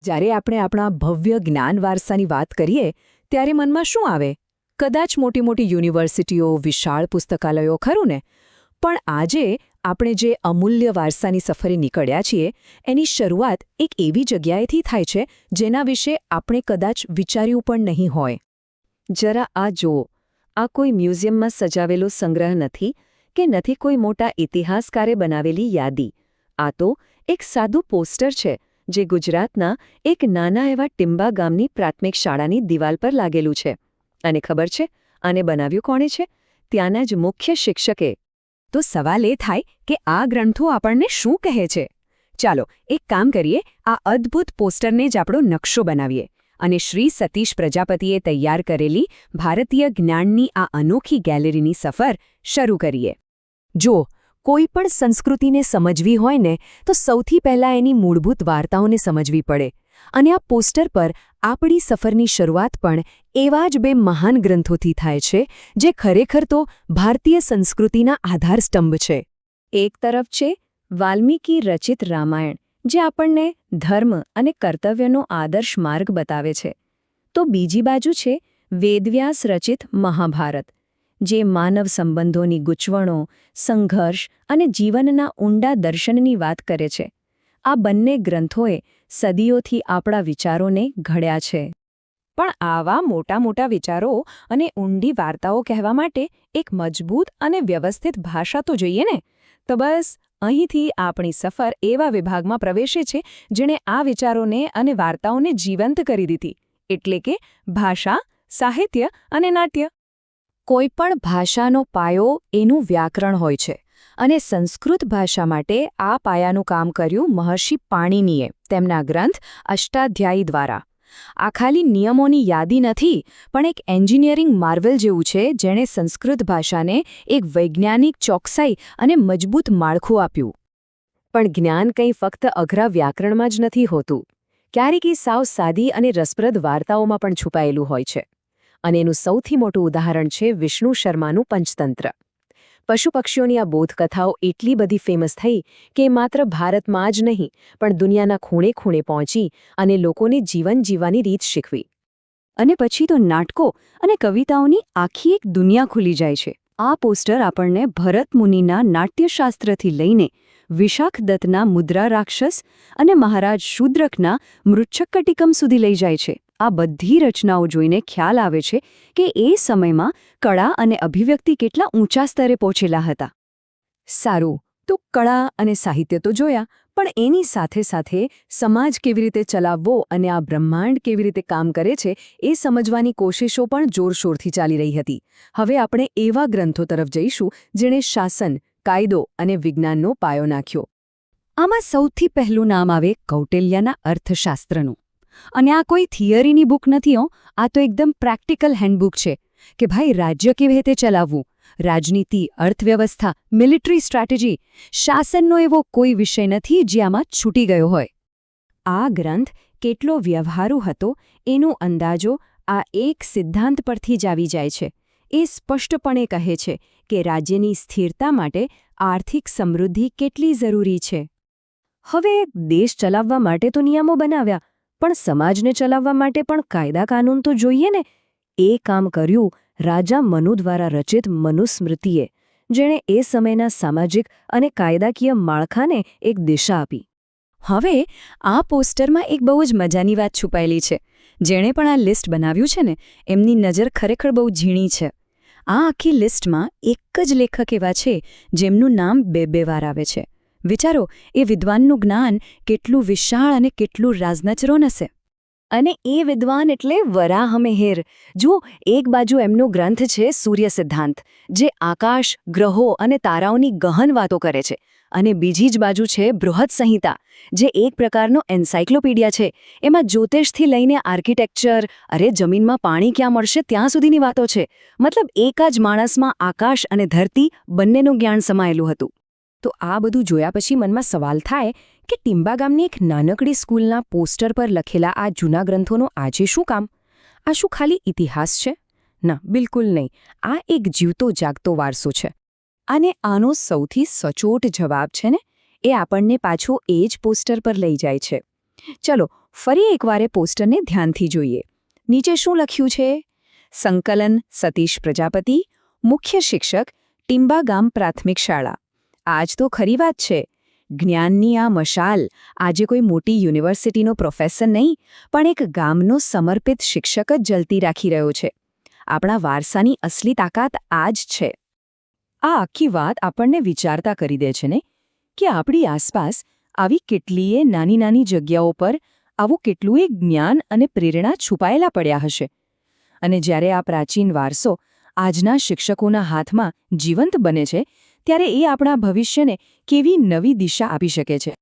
જ્યારે આપણે આપણા ભવ્ય જ્ઞાન વારસાની વાત કરીએ ત્યારે મનમાં શું આવે? કદાચ મોટી મોટી યુનિવર્સિટીઓ, વિશાળ પુસ્તકાલયો ખરું ને? પણ આજે આપણે જે અમૂલ્ય વારસાની સફરે નીકળ્યા છીએ એની શરૂઆત એક એવી જગ્યાએથી થાય છે જેના વિશે આપણે કદાચ વિચાર્યું પણ નહીં હોય. જરા આ જુઓ, આ કોઈ મ્યુઝિયમમાં સજાવેલો સંગ્રહ નથી કે નથી કોઈ મોટા ઇતિહાસકારે બનાવેલી યાદી. આ તો એક સાદું પોસ્ટર છે જે ગુજરાતના એક નાના એવા ટિંબા ગામની પ્રાથમિક શાળાની દિવાલ પર લાગેલું છે. અને ખબર છે આને બનાવ્યું કોણે છે? ત્યાંના જ મુખ્ય શિક્ષકે. તો સવાલ એ થાય કે આ ગ્રંથો આપણને શું કહે છે? ચાલો એક કામ કરીએ, આ અદ્ભુત પોસ્ટરને જ આપણો નકશો બનાવીએ અને શ્રી સતીશ પ્રજાપતિએ તૈયાર કરેલી ભારતીય જ્ઞાનની આ અનોખી ગેલેરીની સફર શરૂ કરીએ. જો કોઈ પણ સંસ્કૃતિને સમજવી હોય ને તો સૌથી પહેલાં એની મૂળભૂત વાર્તાઓને સમજવી પડે. અને આ પોસ્ટર પર આપણી સફરની શરૂઆત પણ એવા જ બે મહાન ગ્રંથોથી થાય છે જે ખરેખર તો ભારતીય સંસ્કૃતિના આધારસ્તંભ છે. એક તરફ છે વાલ્મીકી રચિત રામાયણ, જે આપણને ધર્મ અને કર્તવ્યનો આદર્શ માર્ગ બતાવે છે. તો બીજી બાજુ છે વેદવ્યાસ રચિત મહાભારત, જે માનવ સંબંધોની ગૂંચવણો, સંઘર્ષ અને જીવનના ઊંડા દર્શનની વાત કરે છે. આ બંને ગ્રંથોએ સદીઓથી આપણા વિચારોને ઘડ્યા છે. પણ આવા મોટા મોટા વિચારો અને ઊંડી વાર્તાઓ કહેવા માટે એક મજબૂત અને વ્યવસ્થિત ભાષા તો જોઈએ ને. તો બસ અહીંથી આપણી સફર એવા વિભાગમાં પ્રવેશે છે જેણે આ વિચારોને અને વાર્તાઓને જીવંત કરી દીધી, એટલે કે ભાષા, સાહિત્ય અને નાટ્ય. કોઈપણ ભાષાનો પાયો એનું વ્યાકરણ હોય છે. અને સંસ્કૃત ભાષા માટે આ પાયાનું કામ કર્યું મહર્ષિ પાણિનીએ તેમના ગ્રંથ અષ્ટાધ્યાયી દ્વારા. આ ખાલી નિયમોની યાદી નથી, પણ એક એન્જિનિયરિંગ માર્વેલ જેવું છે જેણે સંસ્કૃત ભાષાને એક વૈજ્ઞાનિક ચોકસાઈ અને મજબૂત માળખું આપ્યું. પણ જ્ઞાન કંઈ ફક્ત અઘરા વ્યાકરણમાં જ નથી હોતું. ક્યારેક એ સાવ સાદી અને રસપ્રદ વાર્તાઓમાં પણ છુપાયેલું હોય છે. અને એનું સૌથી મોટું ઉદાહરણ છે વિષ્ણુ શર્માનું પંચતંત્ર. પશુ-પક્ષીઓની આ બોધકથાઓ એટલી બધી ફેમસ થઈ કે માત્ર ભારતમાં જ નહીં પણ દુનિયાના ખૂણે ખૂણે પહોંચી અને લોકોને જીવન જીવવાની રીત શીખવી. અને પછી તો નાટકો અને કવિતાઓની આખી એક દુનિયા ખુલી જાય છે. આ પોસ્ટર આપણને ભરત મુનિના નાટ્યશાસ્ત્રથી લઈને વિશાખ દત્તના મુદ્રા રાક્ષસ અને મહારાજ શૂદ્રકના મૃચ્છકટિકમ સુધી લઈ જાય છે. આ બધી રચનાઓ જોઈને ખ્યાલ આવે છે કે એ સમયમાં કળા અને અભિવ્યક્તિ કેટલા ઊંચા સ્તરે પહોંચેલા હતા. સારું, તો કળા અને સાહિત્ય તો જોયા, પણ એની સાથે સાથે સમાજ કેવી રીતે ચલાવવો અને આ બ્રહ્માંડ કેવી રીતે કામ કરે છે એ સમજવાની કોશિશો પણ જોરશોરથી ચાલી રહી હતી. હવે આપણે એવા ગ્રંથો તરફ જઈશું જેણે શાસન, કાયદો અને વિજ્ઞાનનો પાયો નાખ્યો. આમાં સૌથી પહેલું નામ આવે કૌટિલ્યના અર્થશાસ્ત્રનું. અને આ કોઈ થિયરીની બુક નથી હો, આ તો એકદમ પ્રેક્ટિકલ હેન્ડબુક છે કે ભાઈ રાજ્ય કેવી રીતે ચલાવવું, રાજનીતિ, અર્થવ્યવસ્થા, મિલિટરી સ્ટ્રેટેજી, શાસનનો એવો કોઈ વિષય નથી જે આમાં છૂટી ગયો હોય. આ ગ્રંથ કેટલો વ્યવહારુ હતો એનો અંદાજો આ એક સિદ્ધાંત પરથી જ આવી જાય છે. એ સ્પષ્ટપણે કહે છે કે રાજ્યની સ્થિરતા માટે આર્થિક સમૃદ્ધિ કેટલી જરૂરી છે. હવે દેશ ચલાવવા માટે તો નિયમો બનાવ્યા, પણ સમાજને ચલાવવા માટે પણ કાયદા કાનૂન તો જોઈએ ને. એ કામ કર્યું રાજા મનુ દ્વારા રચિત મનુસ્મૃતિએ, જેણે એ સમયના સામાજિક અને કાયદાકીય માળખાને એક દિશા આપી. હવે આ પોસ્ટરમાં એક બહુ જ મજાની વાત છુપાયેલી છે. જેણે પણ આ લિસ્ટ બનાવ્યું છે ને એમની નજર ખરેખર બહુ ઝીણી છે. આ આખી લિસ્ટમાં એક જ લેખક એવા છે જેમનું નામ બે વાર આવે છે. વિચારો, એ વિદ્વાનનું જ્ઞાન કેટલું વિશાળ અને કેટલું રાઝનચરોન હશે. અને એ વિદ્વાન એટલે વરાહમિહિર. જુઓ, એક બાજુ એમનો ગ્રંથ છે સૂર્ય સિદ્ધાંત, જે આકાશ, ગ્રહો અને તારાઓની ગહન વાતો કરે છે. અને બીજી જ બાજુ છે બૃહદ સંહિતા, જે એક પ્રકારનો એન્સાઇક્લોપીડિયા છે. એમાં જ્યોતિષથી લઈને આર્કિટેક્ચર, જમીનમાં પાણી ક્યાં મળશે ત્યાં સુધીની વાતો છે. મતલબ એક જ માણસમાં આકાશ અને ધરતી બંનેનું જ્ઞાન સમાયેલું હતું. તો આ બધું જોયા પછી મનમાં સવાલ થાય કે ટિંબા ગામની એક નાનકડી સ્કૂલના પોસ્ટર પર લખેલા આ જૂના ગ્રંથોનું આજે શું કામ? આ શું ખાલી ઇતિહાસ છે? ના, બિલકુલ નહીં. આ એક જીવતો જાગતો વારસો છે. અને આનો સૌથી સચોટ જવાબ છે ને એ આપણને પાછો એ જ પોસ્ટર પર લઈ જાય છે. ચલો ફરી એકવાર એ પોસ્ટરને ધ્યાનથી જોઈએ. નીચે શું લખ્યું છે? સંકલન સતીશ પ્રજાપતિ, મુખ્ય શિક્ષક, ટીંબા ગામ પ્રાથમિક શાળા. આજ તો ખરી વાત છે. જ્ઞાનની આ મશાલ આજે કોઈ મોટી યુનિવર્સિટીનો પ્રોફેસર નહીં, પણ એક ગામનો સમર્પિત શિક્ષક જ જલતી રાખી રહ્યો છે. આપણા વારસાની અસલી તાકાત આ જ છે. આ આખી વાત આપણને વિચારતા કરી દે છે ને કે આપણી આસપાસ આવી કેટલીય નાની નાની જગ્યાઓ પર આવું કેટલુંય જ્ઞાન અને પ્રેરણા છુપાયેલા પડ્યા હશે. અને જ્યારે આ પ્રાચીન વારસો આજના શિક્ષકોના હાથમાં જીવંત બને છે ત્યારે એ આપણા ભવિષ્યને કેવી નવી દિશા આપી શકે છે.